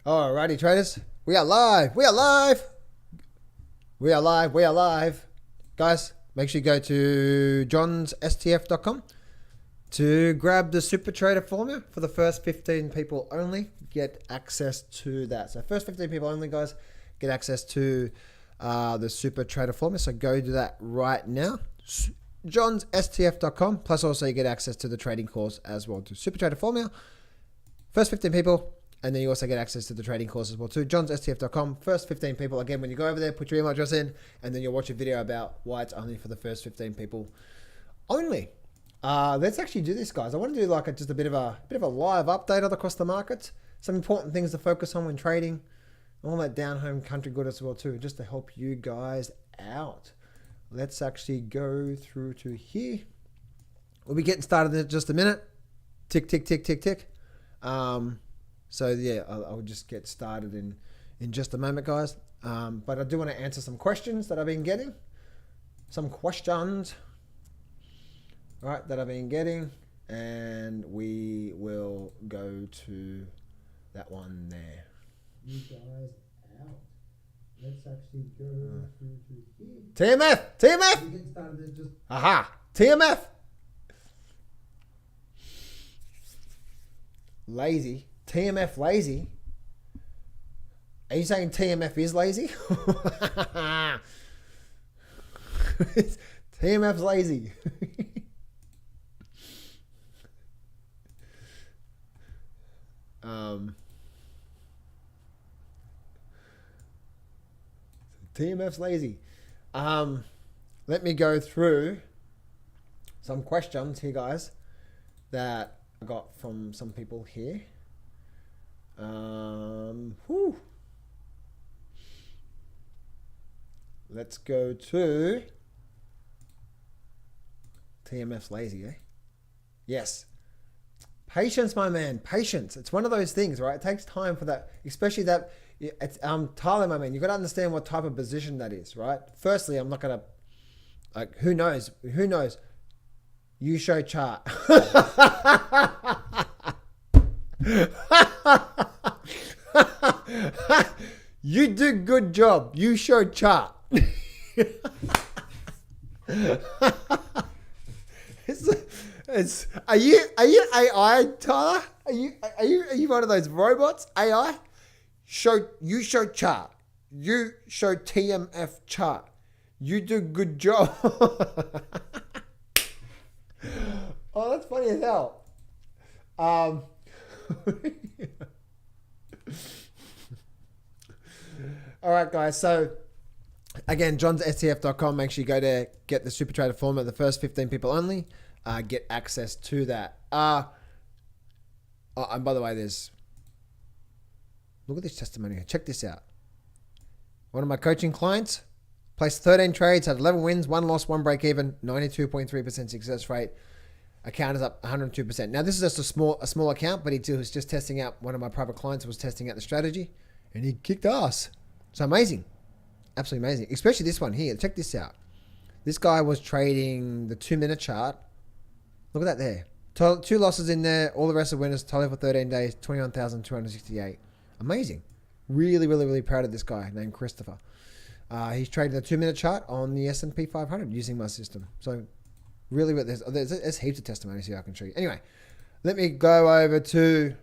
Alrighty, traders. We are live. We are live. We are live. We are live. Guys, make sure you go to johnsstf.com to grab the Super Trader formula for the first 15 people only. Get access to that. So first 15 people only, guys, get access to the Super Trader formula. So go do that right now. johnsstf.com. Plus also you get access to the trading course as well, to Super Trader formula. First 15 people. And then you also get access to the trading course as well too. johnsstf.com. First 15 people. Again, when you go over there, put your email address in, and then you'll watch a video about why it's only for the first 15 people only. Let's actually do this, guys. I want to do like just a bit of a live update across the markets. Some important things to focus on when trading. All that down home country good as well too, just to help you guys out. Let's actually go through to here. We'll be getting started in just a minute. Tick, tick, tick, tick, tick. So yeah, I'll just get started in just a moment, guys. But I do want to answer some questions that I've been getting. Some questions, all right, that I've been getting. And we will go to that one there. You guys out. Let's actually go through to here. TMF! TMF! We get started in just... Aha! TMF! Lazy. TMF lazy? Are you saying TMF is lazy? TMF's lazy. TMF's lazy. Let me go through some questions here, guys, that I got from some people here. Let's go to TMF's lazy, eh? Yes. Patience, my man. Patience. It's one of those things, right? It takes time for that, especially that. It's Tyler, my man. You've got to understand what type of position that is, right? Firstly, I'm not gonna like. Who knows? Who knows? You show chart. You do good job. You show chart. Are you AI, Tyler? Are you one of those robots? AI? You show chart. You show TMF chart. You do good job. Oh, that's funny as hell. All right, guys. So again, johnsstf.com. Make sure you go there, get the Super Trader formula. The first 15 people only get access to that. And by the way, look at this testimonial. Check this out. One of my coaching clients placed 13 trades, had 11 wins, 1 loss, 1 break even, 92.3% success rate. Account is up 102%. Now, this is just a small account, but he was just testing out. One of my private clients was testing out the strategy, and he kicked ass. So amazing. Absolutely amazing. Especially this one here. Check this out. This guy was trading the 2-minute chart. Look at that there. 2 losses in there. All the rest of winners. Total for 13 days. 21,268. Amazing. Really, really, really proud of this guy named Christopher. He's trading the 2-minute chart on the S&P 500 using my system. So really, there's heaps of testimonies here I can show you. Anyway, let me go over to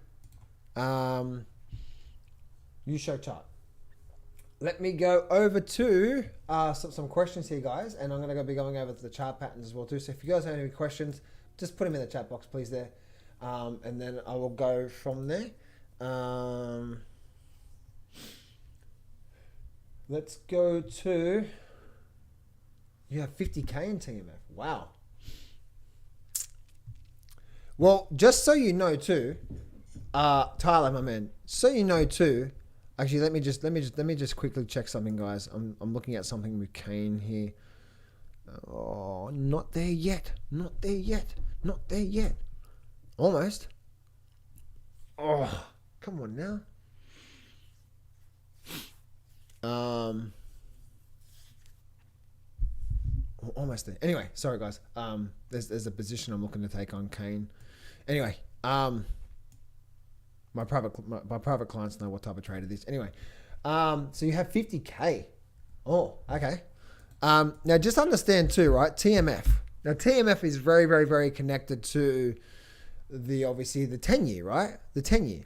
you show chart. Let me go over to some questions here, guys, and I'm going to be going over to the chart patterns as well too. So if you guys have any questions, just put them in the chat box, please, there, and then I will go from there. Let's go to, you have 50K in TMF. Wow. Well, just so you know too, Tyler, my man, so you know too. Actually, let me just quickly check something, guys. I'm looking at something with Kane here. Oh, not there yet. Not there yet. Not there yet. Almost. Oh, come on now. Almost there. Anyway, sorry guys. There's a position I'm looking to take on Kane. Anyway, My private clients know what type of trade it is. Anyway, so you have 50K. Oh, okay. Now just understand too, right? TMF. Now TMF is very, very, very connected to obviously the 10-year, right? The 10-year.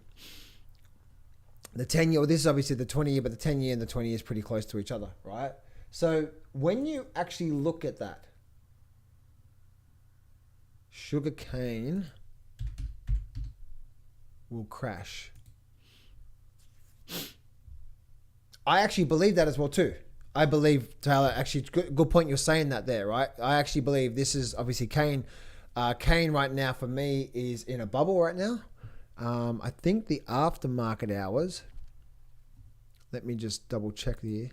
The 10-year, well, this is obviously the 20-year, but the 10-year and the 20-year is pretty close to each other, right? So when you actually look at that, sugarcane will crash. I actually believe that as well too. I believe, Taylor, actually, good point you're saying that there, right? I actually believe this is obviously cane. Cane right now for me is in a bubble right now. I think the aftermarket hours, let me just double check here.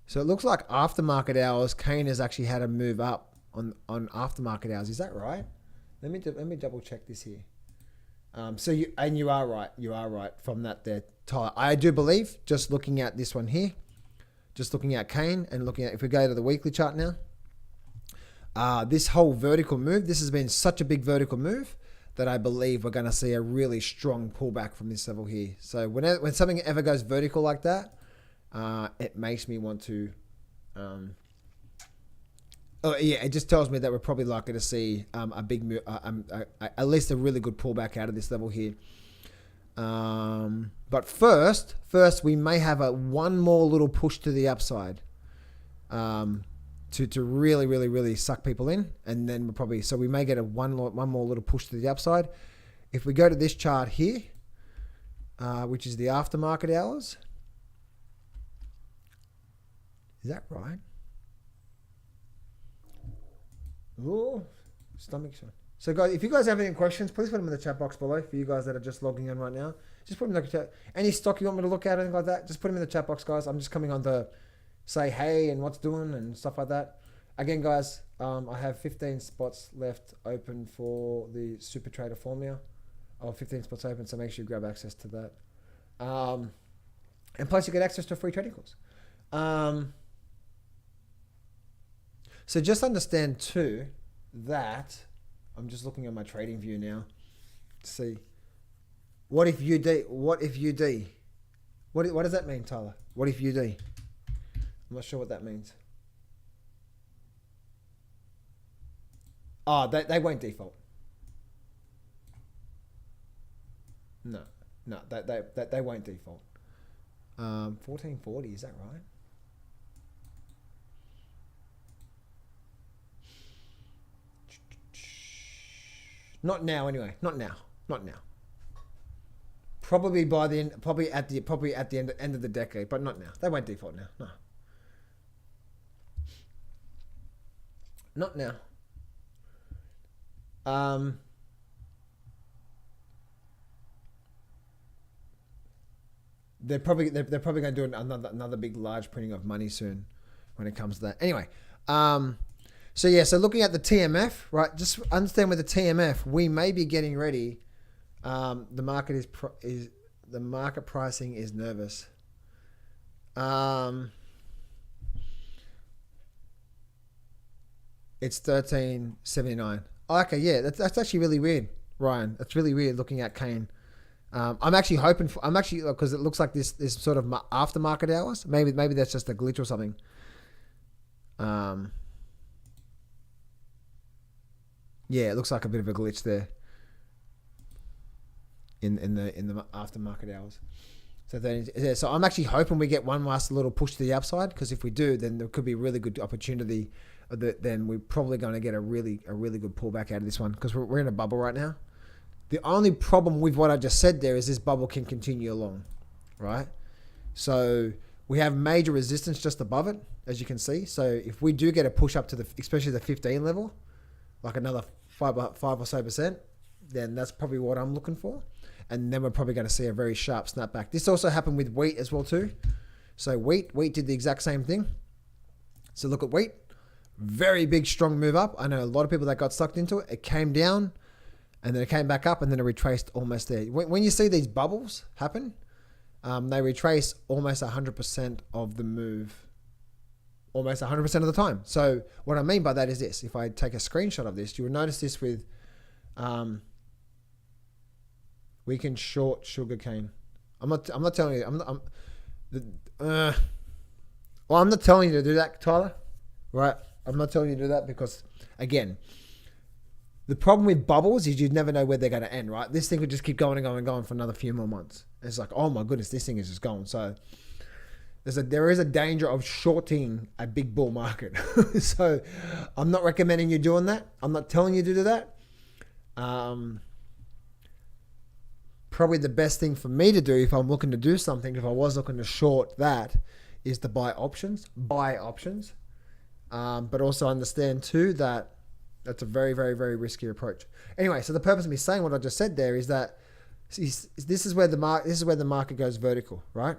So it looks like aftermarket hours, cane has actually had a move up on aftermarket hours. Is that right? Let me double check this here. So you are right from that there, Tyler. I do believe, just looking at this one here, just looking at cane and looking at, if we go to the weekly chart now, this whole vertical move, this has been such a big vertical move that I believe we're going to see a really strong pullback from this level here. So when something ever goes vertical like that, it makes me want to, it just tells me that we're probably likely to see a big move, at least a really good pullback out of this level here. But first we may have one more little push to the upside, to really, really, really suck people in, and then we may get one more little push to the upside. If we go to this chart here, which is the aftermarket hours, is that right? Oh, stomach shot. So guys, if you guys have any questions, please put them in the chat box below for you guys that are just logging in right now. Just put them in the chat. Any stock you want me to look at, anything like that, just put them in the chat box, guys. I'm just coming on to say hey and what's doing and stuff like that. Again, guys, I have 15 spots left open for the Super Trader Formula. 15 spots open, so make sure you grab access to that. And plus you get access to a free trading course. So just understand too that I'm just looking at my trading view now to see what if UD. What does that mean, Tyler? What if UD? I'm not sure what that means. Oh, they won't default. No, they won't default. 1440, is that right? Not now, anyway. Not now. Probably at the end of the decade, but not now. They won't default now. No. Not now. They're probably going to do another big large printing of money soon when it comes to that. Anyway, so looking at the TMF, right? Just understand with the TMF, we may be getting ready. The market the market pricing is nervous. It's 1379. Okay, yeah, that's actually really weird, Ryan. That's really weird looking at Kane. I'm actually because it looks like this sort of aftermarket hours. Maybe that's just a glitch or something. Yeah, it looks like a bit of a glitch there in the aftermarket hours. So I'm actually hoping we get one last little push to the upside, because if we do, then there could be a really good opportunity. Then we're probably going to get a really good pullback out of this one, because we're in a bubble right now. The only problem with what I just said there is this bubble can continue along, right? So we have major resistance just above it, as you can see. So if we do get a push up to especially the 15 level, like another 5 or so %, then that's probably what I'm looking for. And then we're probably going to see a very sharp snapback. This also happened with wheat as well too. So wheat did the exact same thing. So look at wheat, very big strong move up. I know a lot of people that got sucked into it. It came down, and then it came back up, and then it retraced almost there. When you see these bubbles happen, they retrace almost 100% of the move, almost 100% of the time. So what I mean by that is this. If I take a screenshot of this, you will notice this with We can short sugarcane. I'm not telling you. Well, I'm not telling you to do that, Tyler. Right? I'm not telling you to do that because, again, the problem with bubbles is you never know where they're going to end, right? This thing could just keep going and going and going for another few more months. It's like, oh my goodness, this thing is just going. So there is a danger of shorting a big bull market. So I'm not recommending you doing that. I'm not telling you to do that. Probably the best thing for me to do if I'm looking to do something, if I was looking to short that, is to buy options. But also understand too that that's a very, very, very risky approach. Anyway, so the purpose of me saying what I just said there is that this is where the market goes vertical, right?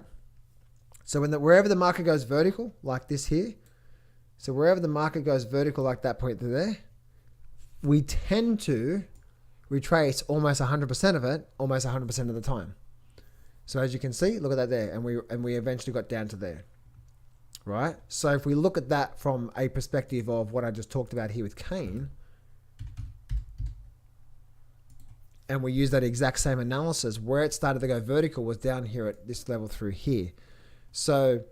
So wherever the market goes vertical, like this here, so wherever the market goes vertical like that point there, we tend to retrace almost 100% of it, almost 100% of the time. So as you can see, look at that there, and we eventually got down to there, right? So if we look at that from a perspective of what I just talked about here with Kane, and we use that exact same analysis, where it started to go vertical was down here at this level through here. So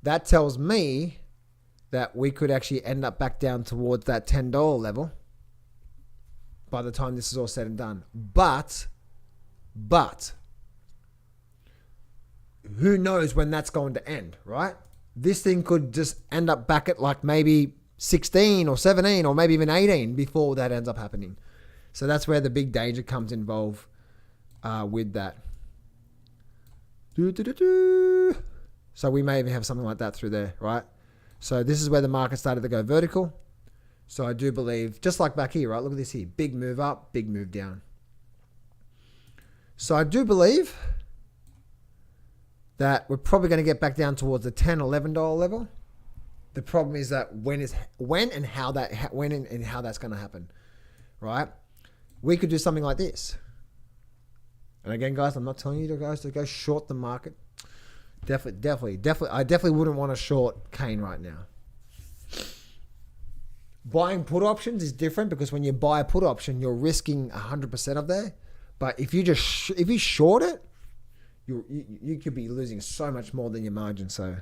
that tells me that we could actually end up back down towards that $10 level by the time this is all said and done. But who knows when that's going to end, right? This thing could just end up back at like maybe 16 or 17 or maybe even 18 before that ends up happening. So that's where the big danger comes involved with that. So we may even have something like that through there, right? So this is where the market started to go vertical. So I do believe, just like back here, right? Look at this here. Big move up, big move down. So I do believe that we're probably going to get back down towards the $10, $11 level. The problem is that when and how that's going to happen, right? We could do something like this. And again, guys, I'm not telling you to go short the market. Definitely. I definitely wouldn't want to short Kane right now. Buying put options is different because when you buy a put option, you're risking 100% of there. But if you short it, you could be losing so much more than your margin. So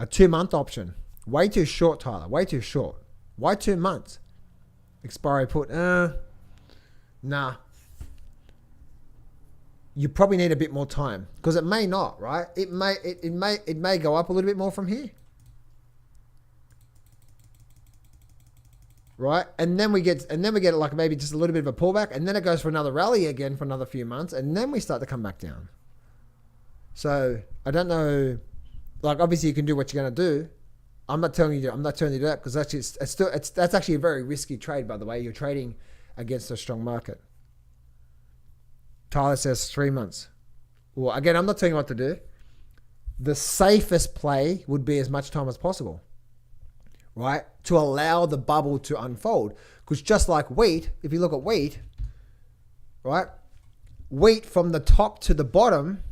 a 2-month option, way too short, Tyler. Way too short. Why 2 months? Expiry put, nah. You probably need a bit more time because it may not, right? It may go up a little bit more from here, right? And then we get like maybe just a little bit of a pullback, and then it goes for another rally again for another few months, and then we start to come back down. So I don't know. Like obviously you can do what you're gonna do. I'm not telling you to do that because actually that's actually a very risky trade, by the way. You're trading against a strong market. Tyler says 3 months. Well, again, I'm not telling you what to do. The safest play would be as much time as possible, right? To allow the bubble to unfold. Because just like wheat, if you look at wheat, right? Wheat from the top to the bottom,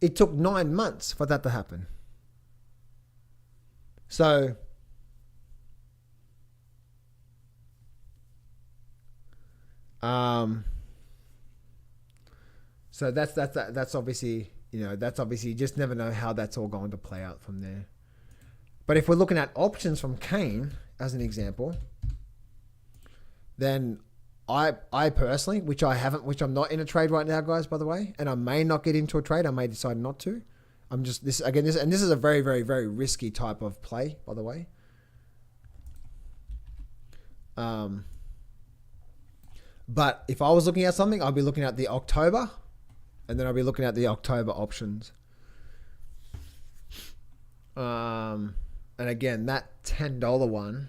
it took 9 months for that to happen. So that's obviously, that's obviously, you just never know how that's all going to play out from there. But if we're looking at options from Kane as an example, then I personally, which I'm not in a trade right now, guys, by the way, and I may not get into a trade. I may decide not to. This is a very, very, very risky type of play, by the way. But if I was looking at something, I'd be looking at the October, and then I'll be looking at the October options. And again, that $10 one,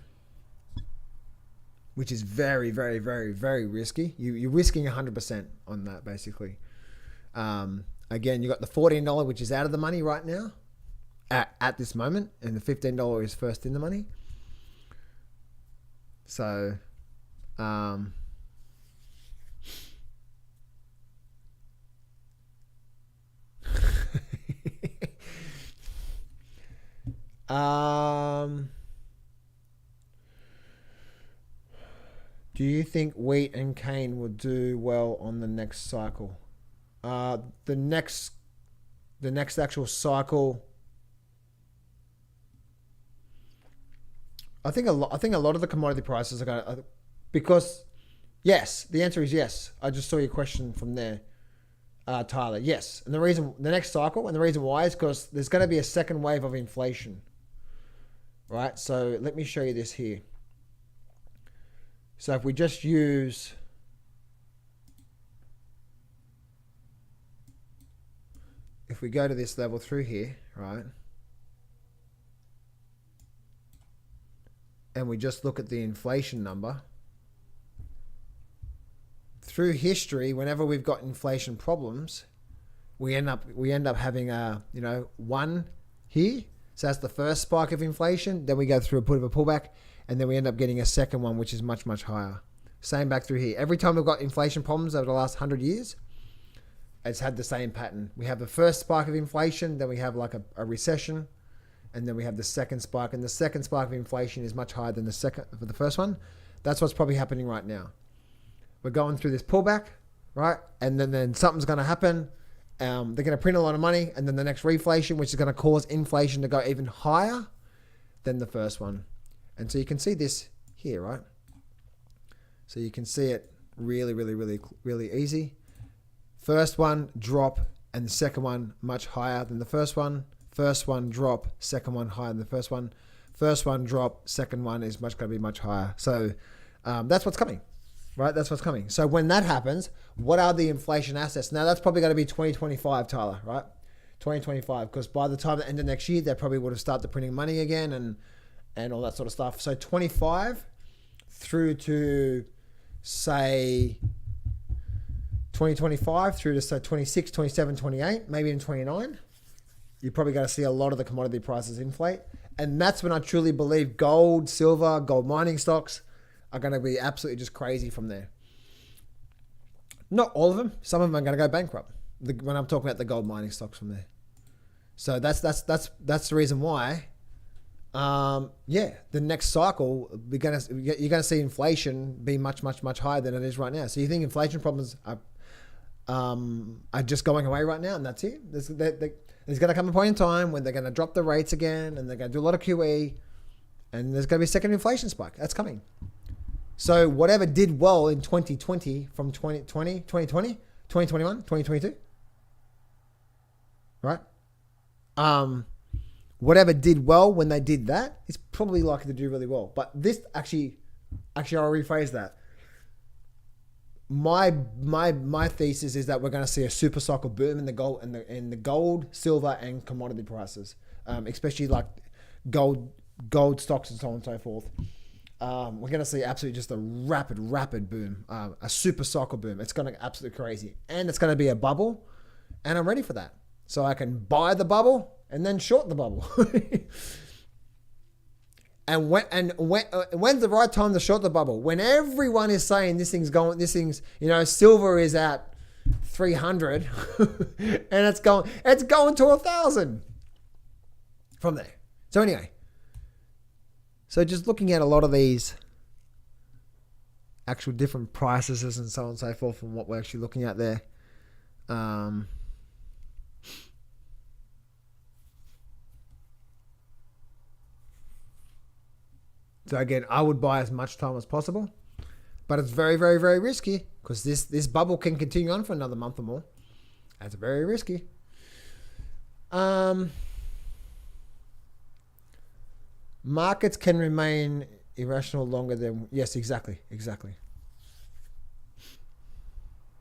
which is very, very, very, very risky. You're risking 100% on that, basically. Again, you got the $14, which is out of the money right now, at this moment, and the $15 is first in the money. So, Do you think wheat and cane will do well on the next cycle? The next actual cycle. I think a lot of the commodity prices are going to, because yes, the answer is yes. I just saw your question from there, Tyler. Yes, and the next cycle, and the reason why is because there's going to be a second wave of inflation, right? So let me show you this here. So if we just use, if we go to this level through here, right? And we just look at the inflation number. Through history, whenever we've got inflation problems, we end up having a, one here. So that's the first spike of inflation. Then we go through a bit of a pullback, and then we end up getting a second one, which is much, much higher. Same back through here. Every time we've got inflation problems over the last 100 years, it's had the same pattern. We have the first spike of inflation, then we have like a recession, and then we have the second spike. And the second spike of inflation is much higher than the first one. That's what's probably happening right now. We're going through this pullback, right? And then something's going to happen. They're going to print a lot of money, and then the next reflation, which is going to cause inflation to go even higher than the first one. And so you can see this here, right? So you can see it really, really, really, really easy. First one, drop, and the second one much higher than the first one. First one, drop, second one higher than the first one. First one, drop, second one is going to be much higher. So that's what's coming, right? That's what's coming. So when that happens, what are the inflation assets? Now that's probably going to be 2025, Tyler, right? 2025, because by the time the end of next year, they probably would have started printing money again and all that sort of stuff. So 25 through to, say, 2025 through to, say, 26, 27, 28, maybe in 29, you're probably going to see a lot of the commodity prices inflate. And that's when I truly believe gold, silver, gold mining stocks are going to be absolutely just crazy from there. Not all of them. Some of them are going to go bankrupt when I'm talking about the gold mining stocks from there. So that's the reason why. The next cycle, you're going to see inflation be much, much, much higher than it is right now. So you think inflation problems are just going away right now, and that's it? There's going to come a point in time when they're going to drop the rates again, and they're going to do a lot of QE, and there's going to be a second inflation spike. That's coming. So whatever did well in 2020 from 2020, 2021, 2022, right? Whatever did well when they did that is probably likely to do really well. But this actually I'll rephrase that. My thesis is that we're going to see a super cycle boom in the gold, silver, and commodity prices, especially like gold stocks and so on and so forth. We're going to see absolutely just a rapid boom, a super cycle boom. It's going to be absolutely crazy, and it's going to be a bubble, and I'm ready for that. So I can buy the bubble and then short the bubble. And when's the right time to short the bubble? When everyone is saying this thing's, silver is at 300 and it's going to 1,000 from there. So anyway, so just looking at a lot of these actual different prices and so on and so forth from what we're actually looking at there. So again, I would buy as much time as possible, but it's very, very, very risky because this bubble can continue on for another month or more. That's very risky. Markets can remain irrational longer than, yes, exactly.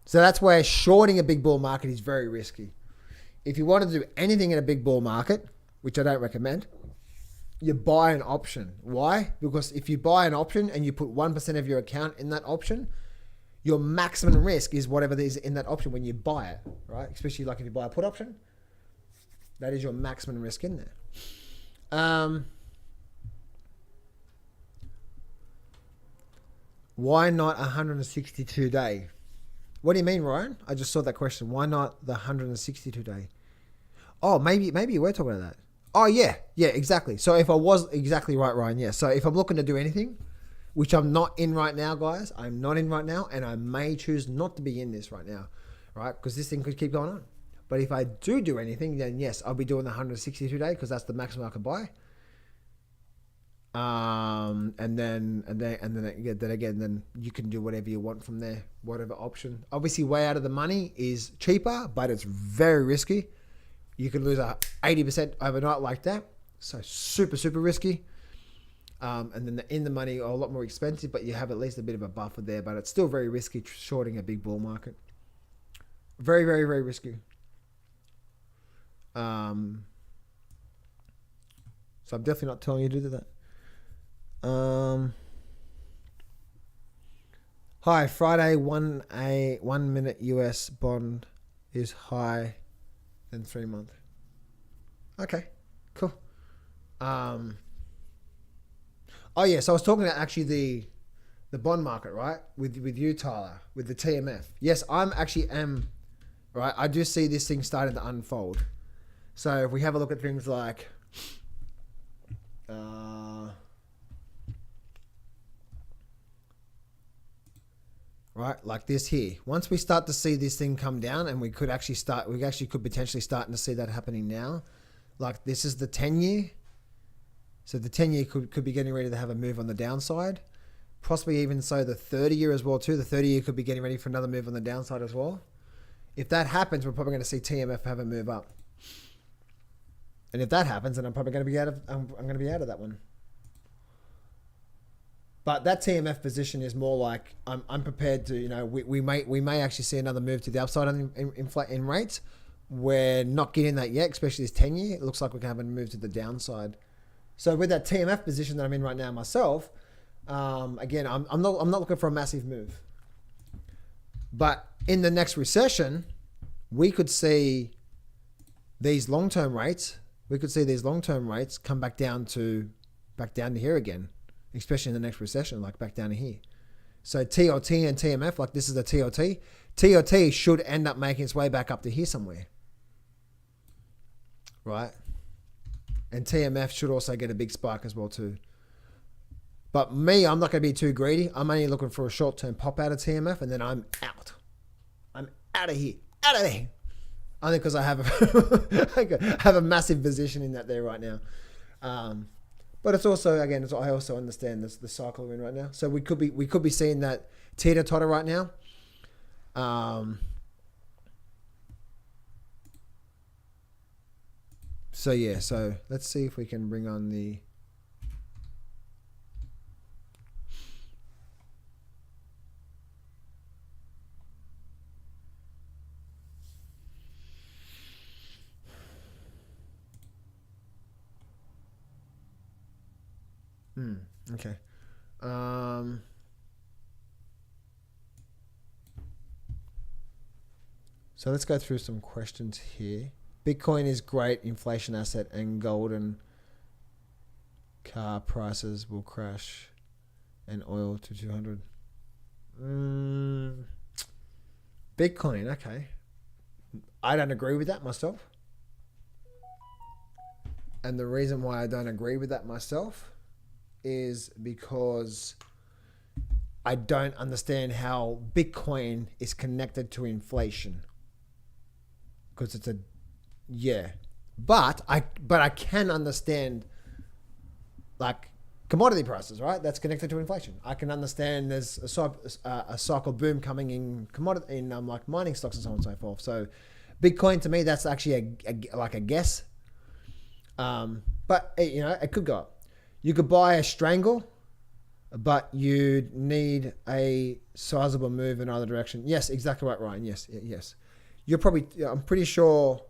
So that's where shorting a big bull market is very risky. If you want to do anything in a big bull market, which I don't recommend, you buy an option. Why? Because if you buy an option and you put 1% of your account in that option, your maximum risk is whatever there is in that option when you buy it, right? Especially like if you buy a put option, that is your maximum risk in there. Why not 162 day? What do you mean, Ryan? I just saw that question. Why not the 162 day? Oh, maybe you were talking about that. Oh, yeah, exactly. So if I was exactly right, Ryan, yeah. So if I'm looking to do anything, which I'm not in right now, guys. I'm not in right now, and I may choose not to be in this right now, right? Because this thing could keep going on. But if I do anything, then yes, I'll be doing the 162 day because that's the maximum I can buy. And then you can do whatever you want from there, whatever option. Obviously, way out of the money is cheaper, but it's very risky. You can lose 80% overnight like that. So super, super risky. And then the in the money are a lot more expensive, but you have at least a bit of a buffer there. But it's still very risky shorting a big bull market. Very, very, very risky. So I'm definitely not telling you to do that. Hi, Friday 1 minute US bond is high than 3 month. Okay, cool. Oh yeah, so I was talking about actually the bond market, right? With you, Tyler, with the TMF. Yes, right. I do see this thing starting to unfold. So if we have a look at things like right, like this here. Once we start to see this thing come down, and we could potentially starting to see that happening now. Like this is the 10-year. So the 10-year could be getting ready to have a move on the downside. Possibly even so the 30-year as well too. The 30-year could be getting ready for another move on the downside as well. If that happens, we're probably going to see TMF have a move up. And if that happens, then I'm probably going to be out of that one. But that TMF position is more like I'm prepared to, we may actually see another move to the upside in rates. We're not getting that yet, especially this 10-year. It looks like we can have a move to the downside. So with that TMF position that I'm in right now myself, again, I'm not looking for a massive move. But in the next recession, we could see these long-term rates. Come back down to here again, especially in the next recession, like back down to here. So TOT and TMF, like this is the TOT. TOT should end up making its way back up to here somewhere, right? And TMF should also get a big spike as well too. But me, I'm not going to be too greedy. I'm only looking for a short-term pop out of TMF, and then I'm out. I'm out of here, out of there. Only because I have a massive position in that there right now. But it's also, again, I also understand the cycle we're in right now. So we could be seeing that teeter-totter right now. So yeah, so let's see if we can bring on the okay. So let's go through some questions here. Bitcoin is great inflation asset, and gold and car prices will crash, and oil to 200. Bitcoin, okay. I don't agree with that myself. And the reason why I don't agree with that myself is because I don't understand how Bitcoin is connected to inflation. Because it's but I can understand like commodity prices, right? That's connected to inflation. I can understand there's a cycle boom coming in commodity in like mining stocks and so on and so forth. So Bitcoin to me, that's actually a guess. But it could go up. You could buy a strangle, but you need a sizable move in either direction. Yes, exactly right, Ryan. Yes. You're probably, I'm pretty sure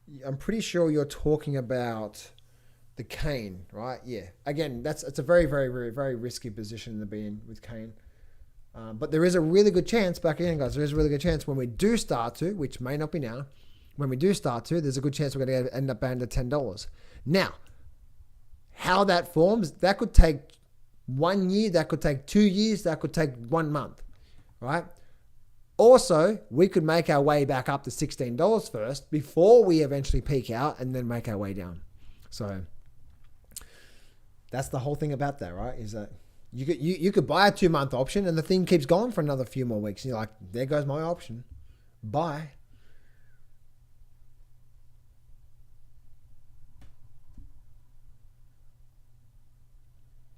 you're talking about the cane, right? Yeah. Again, it's a very, very, very, very risky position to be in with cane. But there is a really good chance, back again, guys, there is a really good chance when we do start to, which may not be now, when we do start to, there's a good chance we're going to end up under $10. Now, how that forms, that could take 1 year, that could take 2 years, that could take 1 month, right? Also, we could make our way back up to $16 first before we eventually peak out and then make our way down. So that's the whole thing about that, right? Is that You could buy a 2-month option and the thing keeps going for another few more weeks. And you're like, there goes my option. Bye.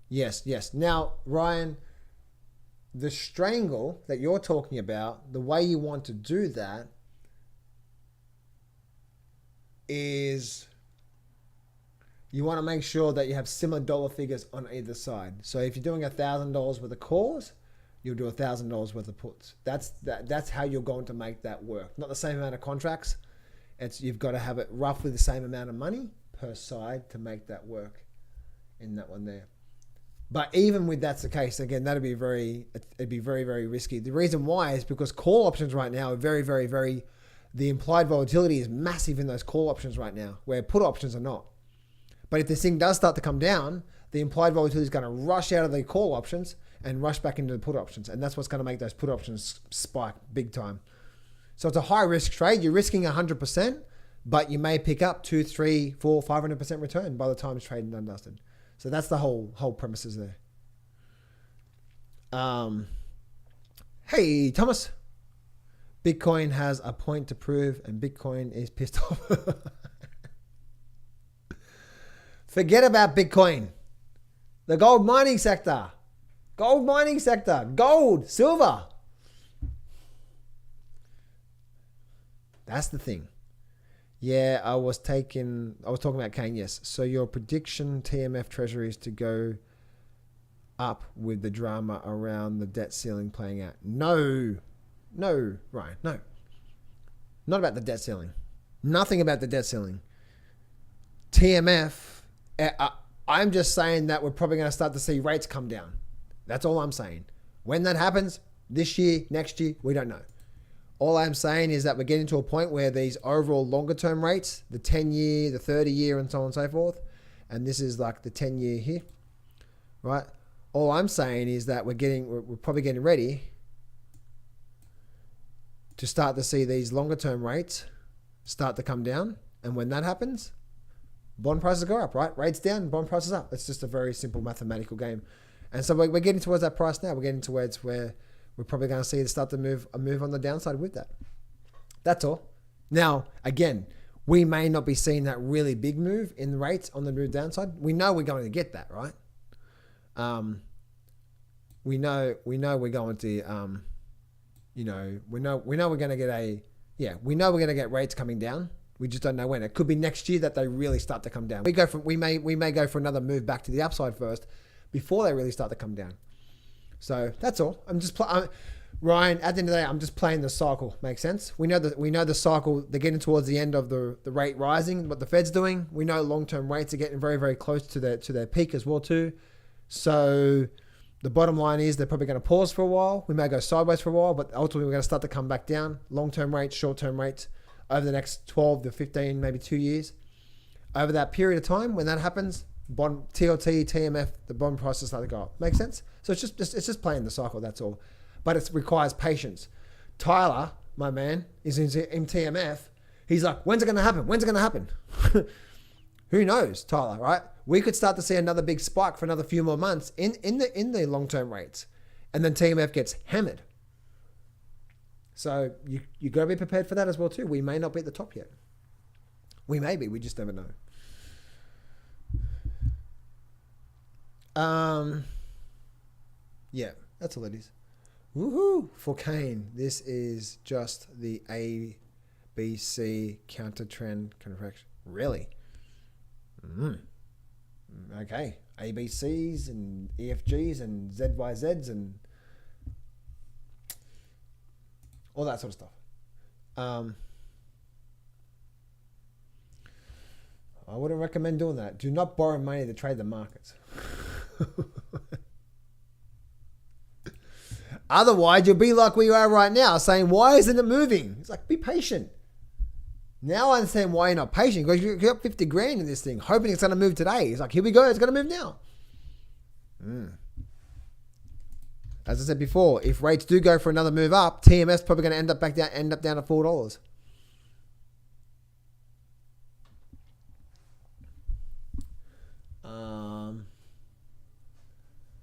Yes. Now, Ryan, the strangle that you're talking about, the way you want to do that is you want to make sure that you have similar dollar figures on either side. So if you're doing $1,000 worth of calls, you'll do $1,000 worth of puts. That's how you're going to make that work. Not the same amount of contracts. You've got to have it roughly the same amount of money per side to make that work in that one there. But even with that's the case, again, it'd be very, very risky. The reason why is because call options right now are very, very, very, the implied volatility is massive in those call options right now, where put options are not. But if this thing does start to come down, the implied volatility is going to rush out of the call options and rush back into the put options. And that's what's going to make those put options spike big time. So it's a high risk trade. You're risking 100%, but you may pick up 2, 3, 4, 500% return by the time it's trading and dusted. So that's the whole premises there. Hey, Thomas. Bitcoin has a point to prove and Bitcoin is pissed off. Forget about Bitcoin. The gold mining sector. Gold, silver. That's the thing. Yeah, I was talking about Kane, yes. So your prediction TMF treasuries to go up with the drama around the debt ceiling playing out. No, Ryan, no. Not about the debt ceiling. Nothing about the debt ceiling. TMF, I'm just saying that we're probably going to start to see rates come down. That's all I'm saying. When that happens, this year, next year, we don't know. All I'm saying is that we're getting to a point where these overall longer term rates, the 10-year, the 30-year, and so on and so forth, and this is like the 10-year here, right? All I'm saying is that we're probably getting ready to start to see these longer term rates start to come down. And when that happens, bond prices go up, right? Rates down, bond prices up. It's just a very simple mathematical game. And so we're getting towards that price now. We're getting towards where we're probably going to see it start to move on the downside with that. That's all. Now, again, we may not be seeing that really big move in the rates on the new downside. We know we're going to get that, right? We know we're going to, we know we're going to get we know we're going to get rates coming down. We just don't know when. It could be next year that they really start to come down. We may go for another move back to the upside first before they really start to come down. So that's all. Ryan, at the end of the day, I'm just playing the cycle. Makes sense? We know the cycle. They're getting towards the end of the rate rising. What the Fed's doing. We know long-term rates are getting very, very close to their peak as well too. So the bottom line is they're probably going to pause for a while. We may go sideways for a while, but ultimately we're going to start to come back down. Long-term rates, short-term rates over the next 12 to 15, maybe 2 years. Over that period of time, when that happens, bond TLT, TMF, the bond prices start to go up. Make sense? So it's just playing the cycle. That's all. But it requires patience. Tyler, my man, is in TMF. He's like, when's it going to happen? When's it going to happen? Who knows, Tyler? Right? We could start to see another big spike for another few more months in the long-term rates, and then TMF gets hammered. So you got to be prepared for that as well too. We may not be at the top yet. We may be. We just never know. Yeah, that's all it is. Woohoo! For Kane, this is just the ABC counter trend correction. Really? Okay. ABCs and EFGs and ZYZs and all that sort of stuff. I wouldn't recommend doing that. Do not borrow money to trade the markets. Otherwise, you'll be like where you are right now, saying, why isn't it moving? It's like, be patient. Now I understand why you're not patient, because you got 50 grand in this thing, hoping it's going to move today. It's like, here we go, it's going to move now. As I said before, if rates do go for another move up, TMS probably going to end up down to $4.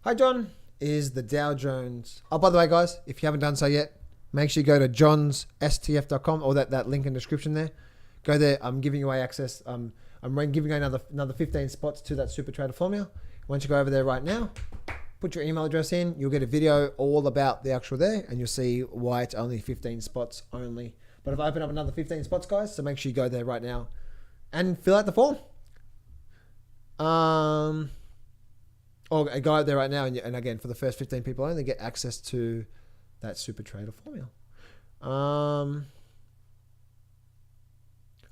Hi, John. is the Dow Jones. Oh, by the way, guys, if you haven't done so yet, make sure you go to johnsstf.com or that link in the description there. Go there. I'm giving away access. I'm giving away another 15 spots to that Super Trader formula. Once you go over there right now, put your email address in. You'll get a video all about the actual there, and you'll see why it's only 15 spots only. But I've opened up another 15 spots, guys, so make sure you go there right now and fill out the form. Or go out there right now, and again, for the first 15 people only, get access to that Super Trader formula.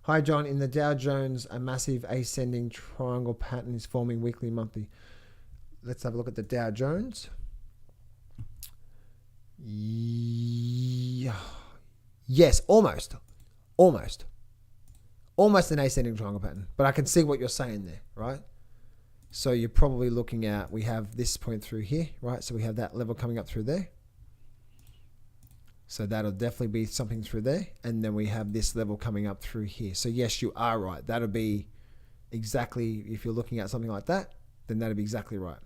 Hi, John. In the Dow Jones, a massive ascending triangle pattern is forming weekly, monthly. Let's have a look at the Dow Jones. Yes, almost an ascending triangle pattern. But I can see what you're saying there, right? So you're probably looking at, we have this point through here, right? So we have that level coming up through there. So that'll definitely be something through there. And then we have this level coming up through here. So yes, you are right. That'll be exactly, if you're looking at something like that, then that'll be exactly right.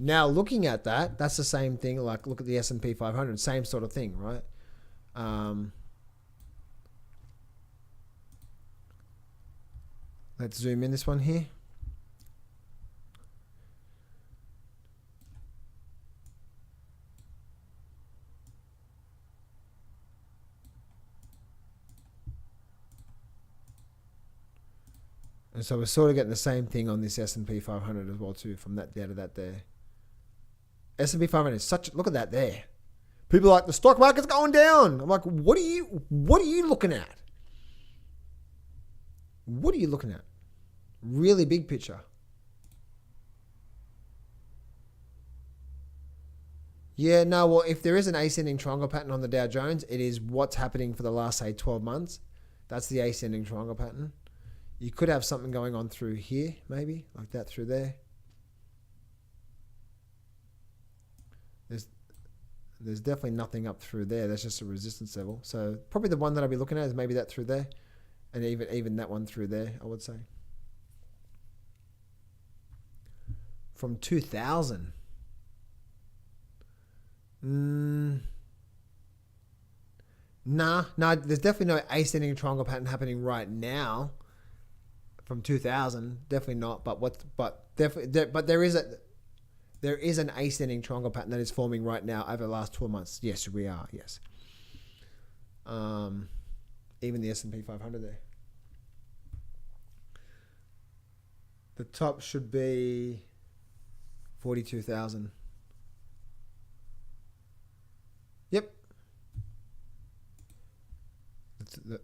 Now looking at that, that's the same thing. Like look at the S&P 500, same sort of thing, right? Let's zoom in this one here. And so we're sort of getting the same thing on this S&P 500 as well too, from that there to that there. S&P 500 is such, look at that there. People are like, the stock market's going down. I'm like, what are you looking at? What are you looking at? Really big picture. Yeah, no, well, if there is an ascending triangle pattern on the Dow Jones, it is what's happening for the last, say, 12 months. That's the ascending triangle pattern. You could have something going on through here, maybe, like that through there. There's definitely nothing up through there. That's just a resistance level. So probably the one that I'll be looking at is maybe that through there. And even that one through there, I would say. From 2000. Nah, there's definitely no ascending triangle pattern happening right now. From 2000, definitely not. But there is an ascending triangle pattern that is forming right now over the last 12 months. Yes, we are. Yes. Even the S&P 500 there. The top should be 42,000. Yep.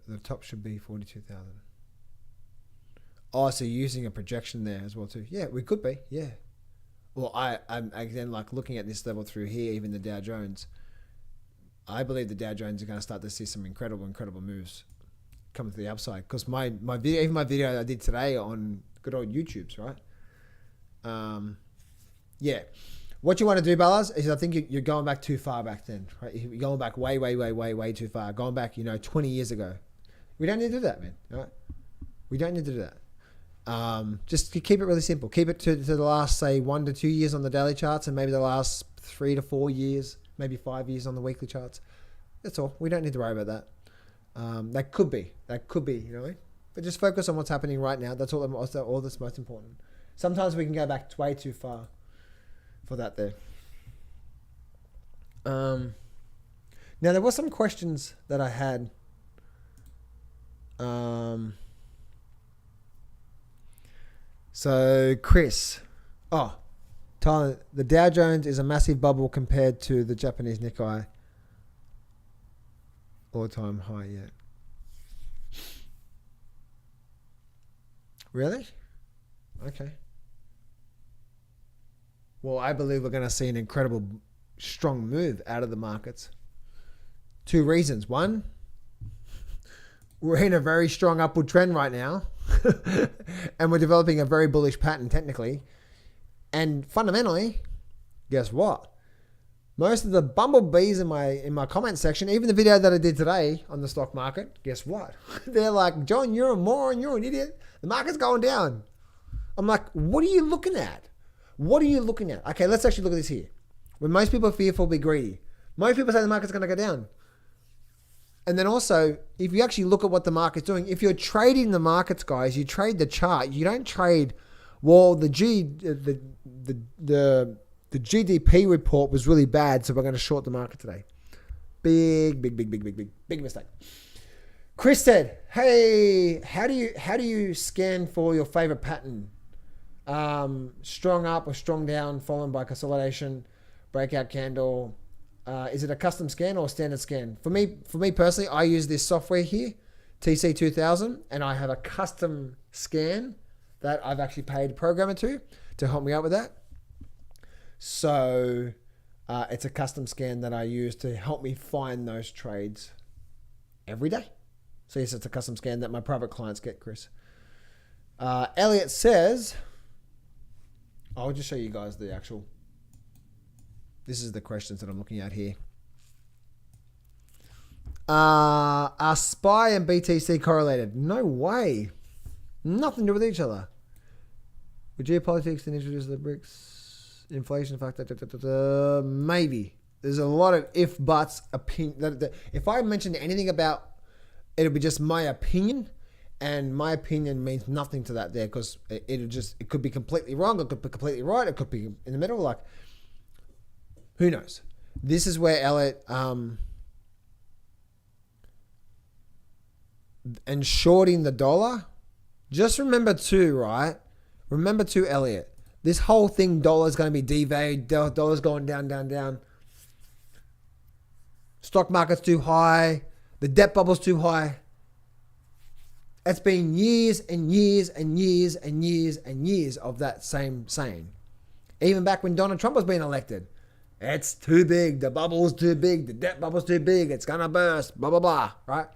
The top should be 42,000. Oh, so you're using a projection there as well too. Yeah, we could be. Yeah. Well, I'm again like looking at this level through here, even the Dow Jones. I believe the Dow Jones are going to start to see some incredible moves coming to the upside. Because my video, even my video I did today on good old YouTube's, right? Yeah. What you want to do, Ballas, is I think you're going back too far back then, right? You're going back way too far. Going back, 20 years ago. We don't need to do that, man. Right? We don't need to do that. Just keep it really simple. Keep it to the last, say, 1 to 2 years on the daily charts, and maybe the last 3 to 4 years, maybe 5 years on the weekly charts. That's all. We don't need to worry about that. That could be, but just focus on what's happening right now. That's all that's most important. Sometimes we can go back way too far for that there. Now there were some questions that I had. So Chris, Tyler, the Dow Jones is a massive bubble compared to the Japanese Nikkei. All-time high yet. Really? Okay. Well, I believe we're going to see an incredible, strong move out of the markets. 2 reasons. One, we're in a very strong upward trend right now. And we're developing a very bullish pattern technically. And fundamentally, guess what? Most of the bumblebees in my comment section, even the video that I did today on the stock market, guess what? They're like, John, you're a moron, you're an idiot. The market's going down. I'm like, what are you looking at? What are you looking at? Okay, let's actually look at this here. When most people are fearful, be greedy. Most people say the market's going to go down. And then also, if you actually look at what the market's doing, if you're trading the markets, guys, you trade the chart. You don't trade, well, the GDP report was really bad, so we're going to short the market today. Big mistake. Chris said, hey, how do you scan for your favorite pattern? Strong up or strong down, followed by consolidation, breakout candle. Is it a custom scan or standard scan? For me personally, I use this software here, TC2000, and I have a custom scan that I've actually paid a programmer to help me out with that. So it's a custom scan that I use to help me find those trades every day. So yes, it's a custom scan that my private clients get, Chris. Elliot says, I'll just show you guys the actual, this is the questions that I'm looking at here. Are SPY and BTC correlated? No way. Nothing to do with each other. With geopolitics and introduce the BRICS inflation factor, maybe. There's a lot of if, buts, opinion. If I mention anything about, it'll be just my opinion, and my opinion means nothing to that there, because it could be completely wrong, it could be completely right, it could be in the middle, like, who knows? This is where Elliot, and shorting the dollar, just remember too, right? Remember too, Elliot, this whole thing, dollar's going to be devalued, dollar's going down, down, down. Stock market's too high, the debt bubble's too high. It's been years and years and years and years and years of that same saying. Even back when Donald Trump was being elected. It's too big, the bubble's too big, the debt bubble's too big, it's going to burst, blah, blah, blah, right?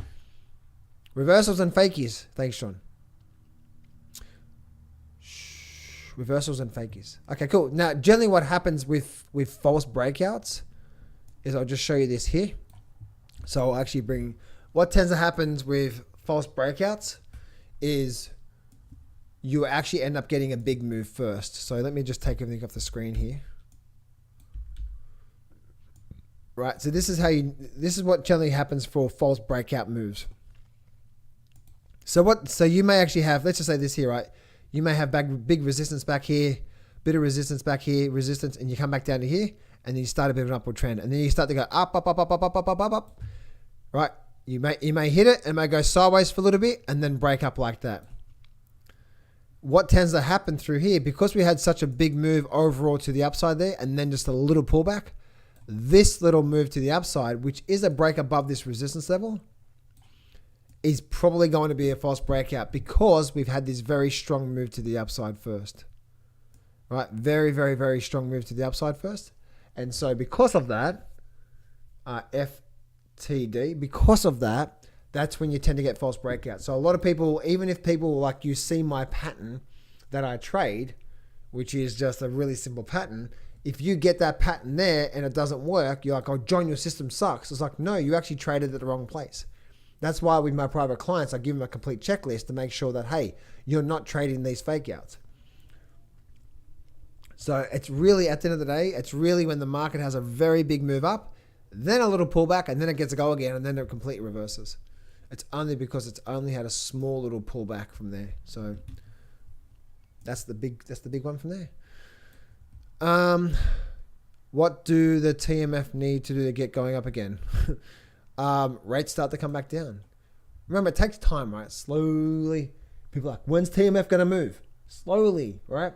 Reversals and fakies. Thanks, Sean. Reversals and fakies. Okay, cool. Now, generally what happens with false breakouts is, I'll just show you this here. So I'll actually bring, what tends to happen with false breakouts is you actually end up getting a big move first. So let me just take everything off the screen here. Right, so this is what generally happens for false breakout moves. So you may actually have, let's just say this here, right? You may have big resistance back here, bit of resistance back here, resistance, and you come back down to here, and then you start a bit of an upward trend, and then you start to go up, up, up, up, up, up, up, up, up, up. Right? You may hit it, and it may go sideways for a little bit, and then break up like that. What tends to happen through here, because we had such a big move overall to the upside there, and then just a little pullback, this little move to the upside, which is a break above this resistance level, is probably going to be a false breakout, because we've had this very strong move to the upside first. Right? Very, very, very strong move to the upside first. And so because of that, FTD, because of that, that's when you tend to get false breakouts. So a lot of people, even if people like you see my pattern that I trade, which is just a really simple pattern, if you get that pattern there and it doesn't work, you're like, oh, John, your system sucks. It's like, no, you actually traded at the wrong place. That's why with my private clients, I give them a complete checklist to make sure that, hey, you're not trading these fake outs. So it's really, at the end of the day, it's really when the market has a very big move up, then a little pullback, and then it gets to go again, and then it completely reverses. It's only because it's only had a small little pullback from there. So that's the big one from there. What do the TMF need to do to get going up again? Rates start to come back down. Remember, it takes time, right? Slowly. People are like, when's TMF going to move? Slowly, right?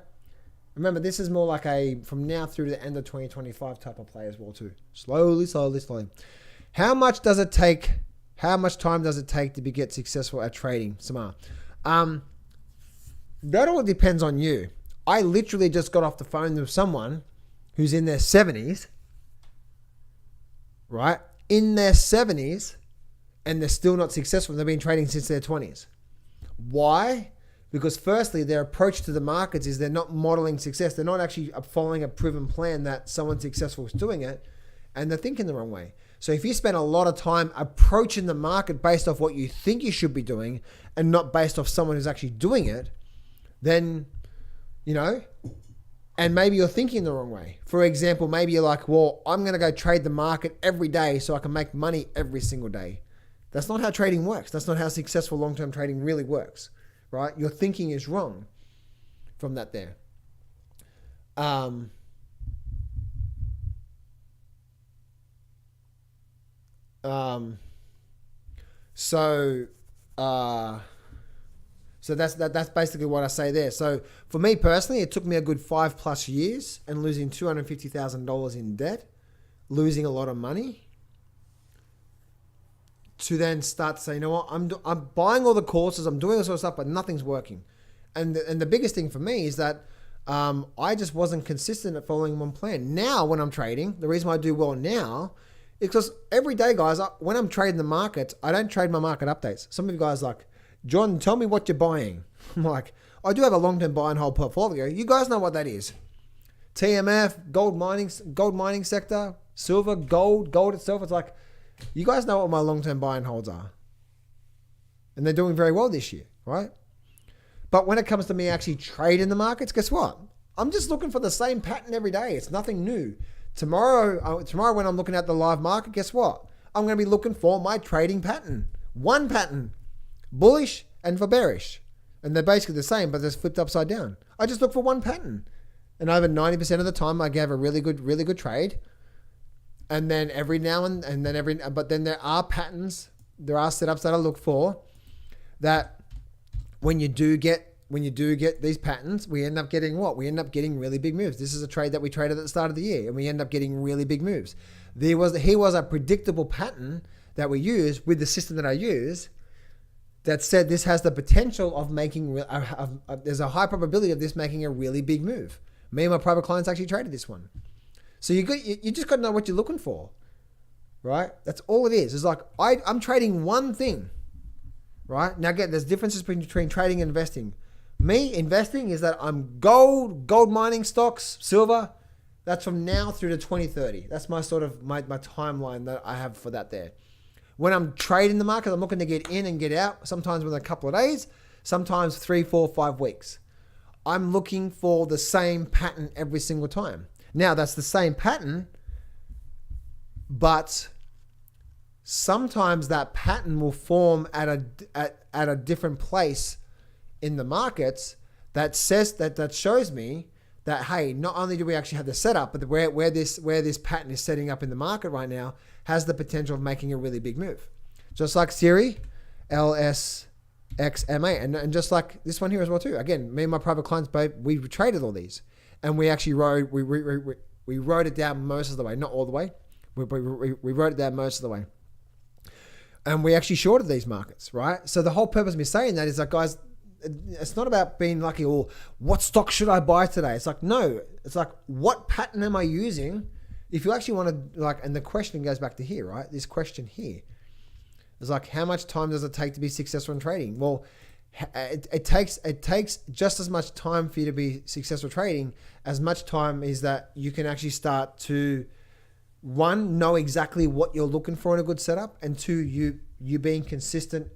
Remember, this is more like a from now through to the end of 2025 type of play as well too. Slowly, slowly, slowly. How much time does it take to get successful at trading, Samar? That all depends on you. I literally just got off the phone with someone who's in their 70s, right? In their 70s, and they're still not successful. They've been trading since their 20s. Why? Because firstly, their approach to the markets is they're not modeling success. They're not actually following a proven plan that someone successful is doing it. and they're thinking the wrong way. So if you spend a lot of time approaching the market based off what you think you should be doing and not based off someone who's actually doing it, then, and maybe you're thinking the wrong way. For example, maybe you're like, well, I'm going to go trade the market every day so I can make money every single day. That's not how trading works. That's not how successful long-term trading really works, right? Your thinking is wrong from that there. So that's basically what I say there. So for me personally, it took me a good 5+ years and losing $250,000 in debt, losing a lot of money, to then start to say, you know what, I'm buying all the courses, I'm doing all sort of stuff, but nothing's working. And the biggest thing for me is that I just wasn't consistent at following one plan. Now, when I'm trading, the reason why I do well now is because every day, guys, when I'm trading the market, I don't trade my market updates. Some of you guys are like, John, tell me what you're buying. I'm like, I do have a long-term buy and hold portfolio. You guys know what that is. TMF, gold mining sector, silver, gold itself. It's like, you guys know what my long-term buy and holds are. And they're doing very well this year, right? But when it comes to me actually trading the markets, guess what? I'm just looking for the same pattern every day. It's nothing new. Tomorrow when I'm looking at the live market, guess what? I'm going to be looking for my trading pattern. One pattern. Bullish and for bearish. And they're basically the same, but they're flipped upside down. I just look for one pattern. And over 90% of the time, I have a really good trade. And then every now and then but then there are patterns, there are setups that I look for that when you do get these patterns, we end up getting what? We end up getting really big moves. This is a trade that we traded at the start of the year, and we end up getting really big moves. Here was a predictable pattern that we use with the system that I use that said this has the potential of making, there's a high probability of this making a really big move. Me and my private clients actually traded this one. So you just got to know what you're looking for, right? That's all it is. It's like, I'm trading one thing, right? Now again, there's differences between trading and investing. Me, investing is that I'm gold mining stocks, silver. That's from now through to 2030. That's my sort of, my timeline that I have for that there. When I'm trading the market, I'm looking to get in and get out, sometimes within a couple of days, sometimes 3, 4, 5 weeks. I'm looking for the same pattern every single time. Now, that's the same pattern, but sometimes that pattern will form at a different place in the markets that shows me that, hey, not only do we actually have the setup, but where this pattern is setting up in the market right now has the potential of making a really big move. Just like Siri, LSXMA, and just like this one here as well too. Again, me and my private clients, we traded all these, and we actually wrote it down most of the way, not all the way. We wrote it down most of the way, and we actually shorted these markets, right? So the whole purpose of me saying that is that, guys, it's not about being lucky or what stock should I buy today. It's like, no, it's like, what pattern am I using? If you actually want to, and the question goes back to here, right? This question here is like, how much time does it take to be successful in trading? Well, it takes just as much time for you to be successful trading as much time is that you can actually start to, one, know exactly what you're looking for in a good setup, and two, you being consistent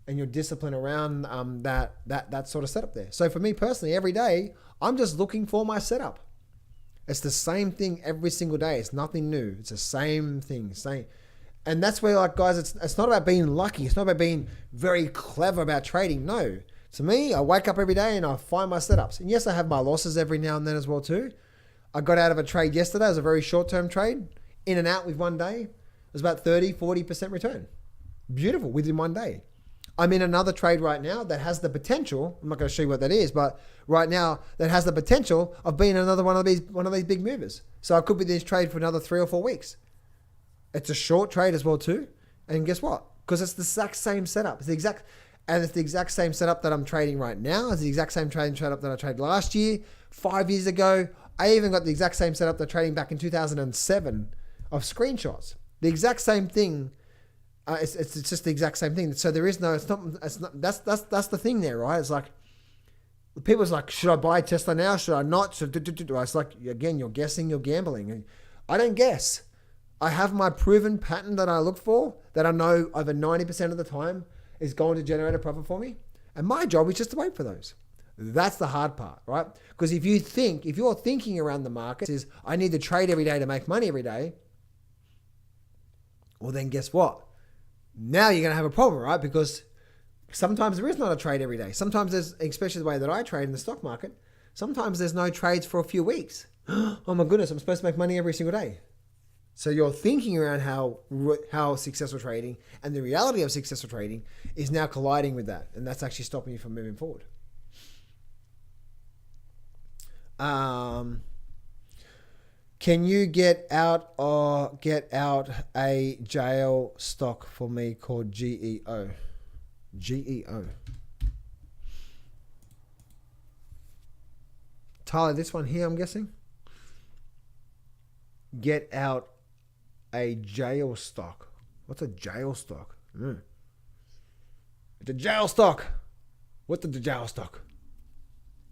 and your discipline around that sort of setup there. So for me personally, every day, I'm just looking for my setup. It's the same thing every single day. It's nothing new. It's the same thing. And that's where, guys, it's not about being lucky. It's not about being very clever about trading. No. To me, I wake up every day and I find my setups. And yes, I have my losses every now and then as well too. I got out of a trade yesterday. It was a very short-term trade. In and out with one day. It was about 30-40% return. Beautiful within one day. I'm in another trade right now that has the potential, I'm not going to show you what that is, but right now that has the potential of being another one of these big movers. So I could be in this trade for another 3 or 4 weeks. It's a short trade as well too. And guess what? Because it's the exact same setup. It's the exact same setup that I'm trading right now. It's the exact same trading setup that I traded last year, 5 years ago. I even got the exact same setup that trading back in 2007 of screenshots. The exact same thing. It's just the exact same thing. So there is no, it's not, that's the thing there, right? It's like, people's like, should I buy Tesla now? Should I not? It's like, again, you're guessing, you're gambling. And I don't guess. I have my proven pattern that I look for, that I know over 90% of the time is going to generate a profit for me. And my job is just to wait for those. That's the hard part, right? Because if you're thinking around the market is, I need to trade every day to make money every day, well then guess what? Now you're going to have a problem, right? Because sometimes there is not a trade every day. Sometimes there's, especially the way that I trade in the stock market, sometimes there's no trades for a few weeks. Oh my goodness, I'm supposed to make money every single day. So you're thinking around how successful trading and the reality of successful trading is now colliding with that. And that's actually stopping you from moving forward. Can you get out a jail stock for me called GEO? GEO. Tyler, this one here, I'm guessing. Get out a jail stock. What's a jail stock? It's a jail stock. What's the jail stock?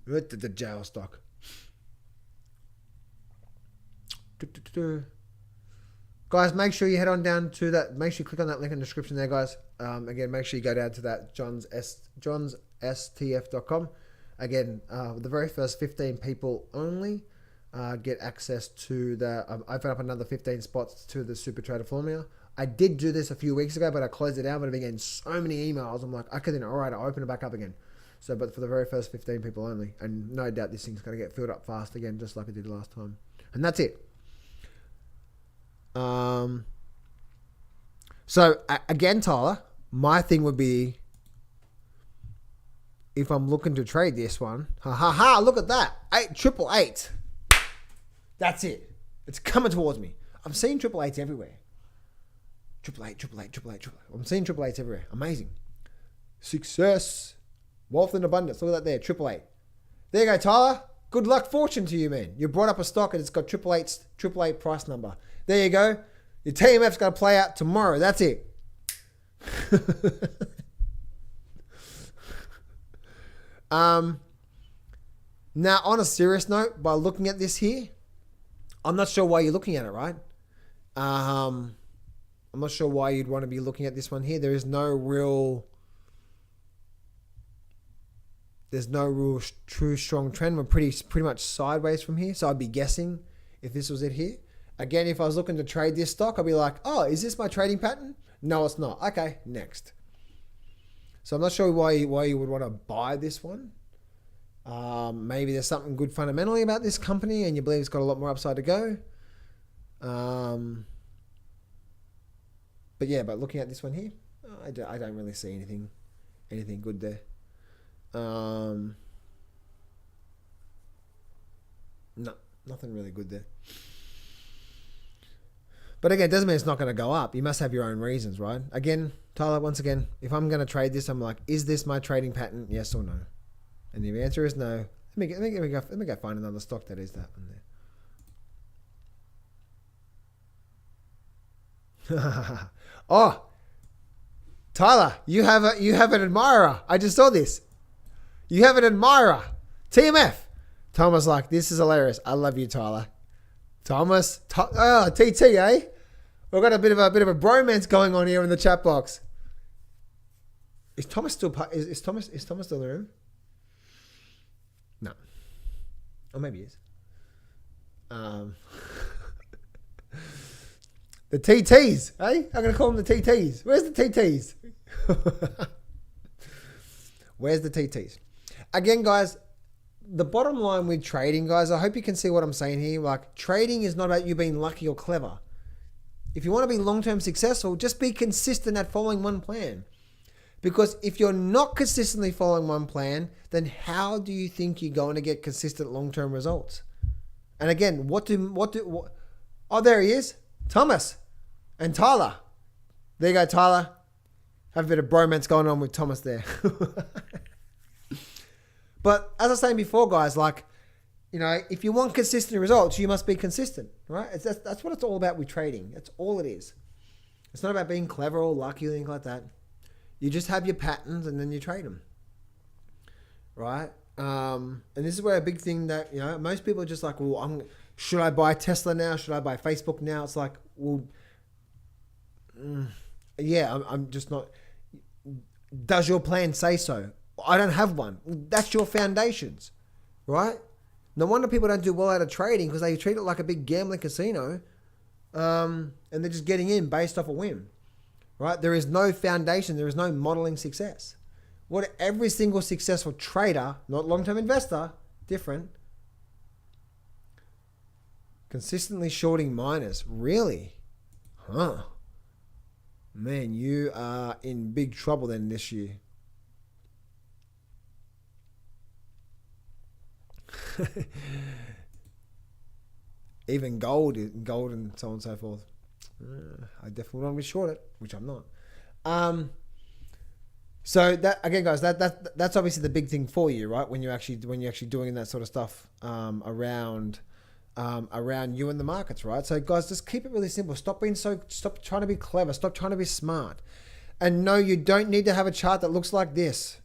What's the jail stock? Guys, make sure you head on down to that. Make sure you click on that link in the description there, guys. Again, make sure you go down to that johnsstf.com. Again, the very first 15 people only get access to the. I've opened up another 15 spots to the Super Trader Formula. I did do this a few weeks ago, but I closed it down. But I've been getting so many emails. I'm like, okay, then all right, I'll open it back up again. So, but for the very first 15 people only, and no doubt this thing's going to get filled up fast again, just like it did last time. And that's it. So again, Tyler, my thing would be, if I'm looking to trade this one, look at that, 888. That's it. It's coming towards me. I'm seeing 888s everywhere. 888. I'm seeing 888s everywhere. Amazing. Success, wealth and abundance. Look at that there, 888. There you go, Tyler. Good luck, fortune to you, man. You brought up a stock and it's got 888 price number. There you go. Your TMF's going to play out tomorrow. That's it. Now, on a serious note, by looking at this here, I'm not sure why you're looking at it, right? I'm not sure why you'd want to be looking at this one here. There's no real true strong trend. We're pretty much sideways from here. So I'd be guessing if this was it here. Again, if I was looking to trade this stock, I'd be like, oh, is this my trading pattern? No, it's not. Okay, next. So I'm not sure why you would want to buy this one. Maybe there's something good fundamentally about this company and you believe it's got a lot more upside to go. But looking at this one here, I don't really see anything good there. No, nothing really good there. But again, it doesn't mean it's not going to go up. You must have your own reasons, right? Again, Tyler, once again, if I'm going to trade this, I'm like, is this my trading pattern? Yes or no? And the answer is no. Let me go find another stock that is that one there. Oh, Tyler, you have an admirer. I just saw this. You have an admirer. TMF. Thomas like, this is hilarious. I love you, Tyler. Thomas, TT, eh? We've got a bit of a bromance going on here in the chat box. Is Thomas still is Thomas still in the room? No. Or maybe he is. The TTs, eh? I'm gonna call them the TTs. Where's the TTs? Where's the TTs? Again, guys, the bottom line with trading, guys, I hope you can see what I'm saying here. Like, trading is not about you being lucky or clever. If you want to be long-term successful, just be consistent at following one plan. Because if you're not consistently following one plan, then how do you think you're going to get consistent long-term results? And again, oh, there he is. Thomas and Tyler. There you go, Tyler. Have a bit of bromance going on with Thomas there. But as I was saying before, guys, like, you know, if you want consistent results, you must be consistent, right? That's what it's all about with trading. That's all it is. It's not about being clever or lucky or anything like that. You just have your patterns and then you trade them, right? And this is where a big thing that, you know, most people are just like, well, should I buy Tesla now? Should I buy Facebook now? It's like, well, yeah, I'm just not. Does your plan say so? I don't have one. That's your foundations, right? No wonder people don't do well out of trading because they treat it like a big gambling casino, and they're just getting in based off a whim, right? There is no foundation. There is no modeling success. What every single successful trader, not long-term investor, different, consistently shorting miners. Really? Huh. Man, you are in big trouble then this year. Even gold and so on and so forth. I definitely want to be short it, which I'm not. So that again, guys, that's obviously the big thing for you, right? When you're actually doing that sort of stuff around you and the markets, right? So guys, just keep it really simple. Stop trying to be clever. Stop trying to be smart. And no, you don't need to have a chart that looks like this.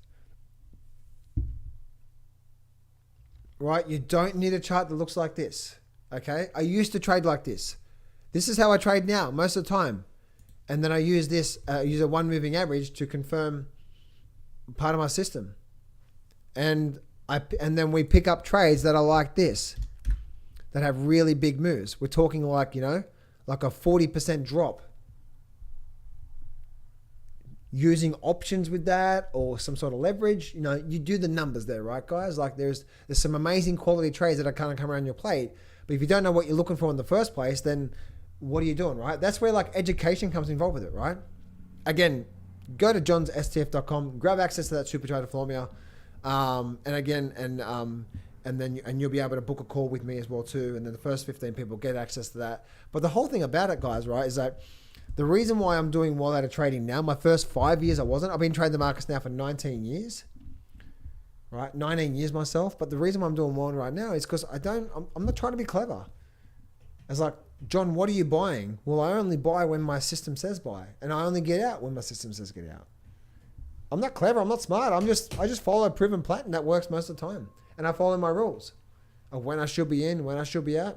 Right? You don't need a chart that looks like this. Okay? I used to trade like this. This is how I trade now most of the time. And then I use this, use a one moving average to confirm part of my system. And then we pick up trades that are like this, that have really big moves. We're talking like, like a 40% drop. Using options with that or some sort of leverage, you do the numbers there, right, guys? Like there's some amazing quality trades that are kind of come around your plate. But if you don't know what you're looking for in the first place, then what are you doing, right? That's where like education comes involved with it, right? Again, go to johnsstf.com, grab access to that Super Trader formula, and you'll be able to book a call with me as well too. And then the first 15 people get access to that. But the whole thing about it, guys, right, is that the reason why I'm doing well out of trading now, my first 5 years I wasn't. I've been trading the markets now for 19 years, right? 19 years myself. But the reason why I'm doing well right now is because I'm not trying to be clever. It's like, John, what are you buying? Well, I only buy when my system says buy, and I only get out when my system says get out. I'm not clever. I'm not smart. I just follow a proven pattern that works most of the time, and I follow my rules of when I should be in, when I should be out.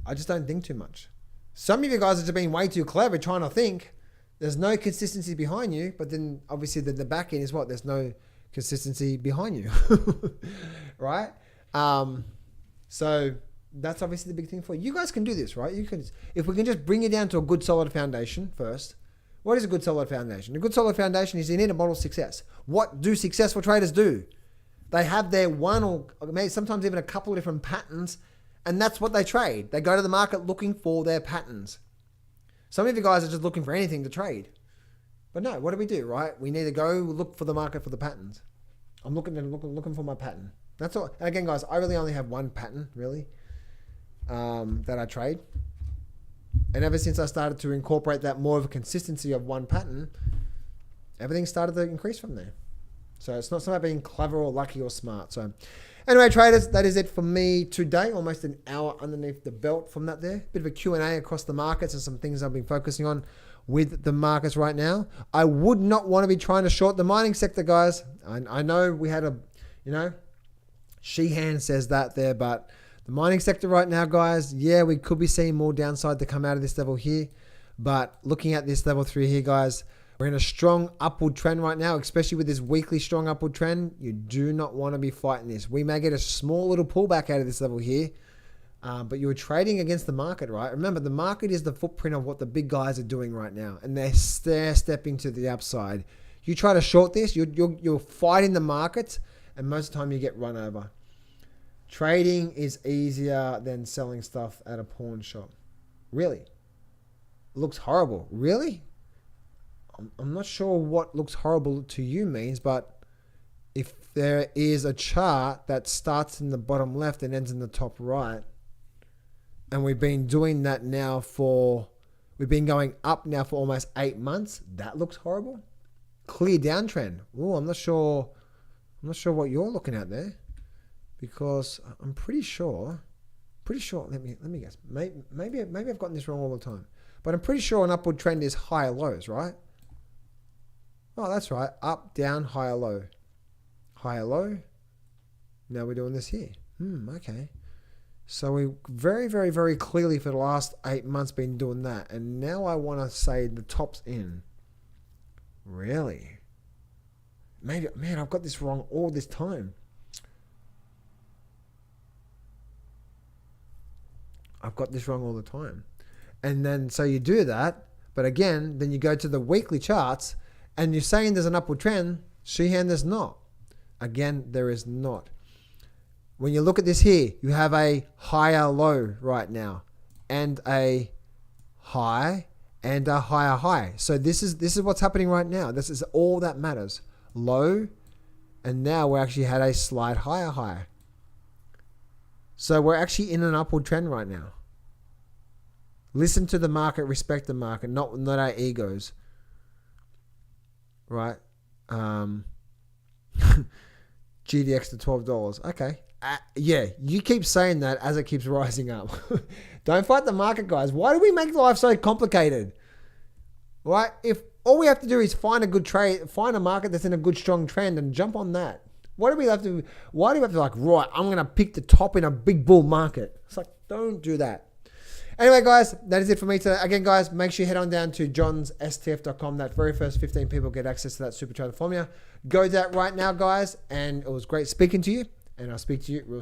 I just don't think too much. Some of you guys are just being way too clever trying to think. There's no consistency behind you, but then obviously the back end is what? There's no consistency behind you, right? So that's obviously the big thing for you. You guys can do this, right? You can, if we can just bring it down to a good solid foundation first. What is a good solid foundation? A good solid foundation is you need a model success. What do successful traders do? They have their one or maybe sometimes even a couple of different patterns, and that's what they trade. They go to the market looking for their patterns. Some of you guys are just looking for anything to trade. But no, what do we do, right? We need to go look for the market for the patterns. I'm looking for my pattern. That's all. And again, guys, I really only have one pattern, really, that I trade. And ever since I started to incorporate that more of a consistency of one pattern, everything started to increase from there. So it's not about being clever or lucky or smart. So anyway, traders, that is it for me today. Almost an hour underneath the belt from that there. Bit of a Q&A across the markets and some things I've been focusing on with the markets right now. I would not want to be trying to short the mining sector, guys. I know we had Sheehan says that there, but the mining sector right now, guys, yeah, we could be seeing more downside to come out of this level here. But looking at this level 3 here, guys, we're in a strong upward trend right now, especially with this weekly strong upward trend. You do not want to be fighting this. We may get a small little pullback out of this level here, but you're trading against the market, right? Remember, the market is the footprint of what the big guys are doing right now, and they're stepping to the upside. You try to short this, you're fighting the market, and most of the time you get run over. Trading is easier than selling stuff at a pawn shop. Really? Looks horrible. Really? I'm not sure what looks horrible to you means, but if there is a chart that starts in the bottom left and ends in the top right, and we've been doing that now we've been going up now for almost 8 months, that looks horrible. Clear downtrend. Oh, I'm not sure what you're looking at there, because I'm pretty sure, let me guess. Maybe I've gotten this wrong all the time, but I'm pretty sure an upward trend is higher lows, right? Oh, that's right. Up, down, higher, low. Higher, low. Now we're doing this here. Okay. So we very, very, very clearly for the last 8 months been doing that. And now I want to say the top's in. Really? Maybe, man, I've got this wrong all this time. I've got this wrong all the time. And then, so you do that. But again, then you go to the weekly charts and you're saying there's an upward trend. Sheehan, there's not. Again, there is not. When you look at this here, you have a higher low right now and a high and a higher high. So this is what's happening right now. This is all that matters. Low, and now we actually had a slight higher high. So we're actually in an upward trend right now. Listen to the market, respect the market, not our egos. Right? GDX to $12. Okay. Yeah, you keep saying that as it keeps rising up. Don't fight the market, guys. Why do we make life so complicated? Right? If all we have to do is find a good trade, find a market that's in a good, strong trend and jump on that. Why do we have to like, right, I'm going to pick the top in a big bull market? It's like, don't do that. Anyway, guys, that is it for me today. Again, guys, make sure you head on down to johnsstf.com. That very first 15 people get access to that super trader formula. Go to that right now, guys. And it was great speaking to you. And I'll speak to you real soon.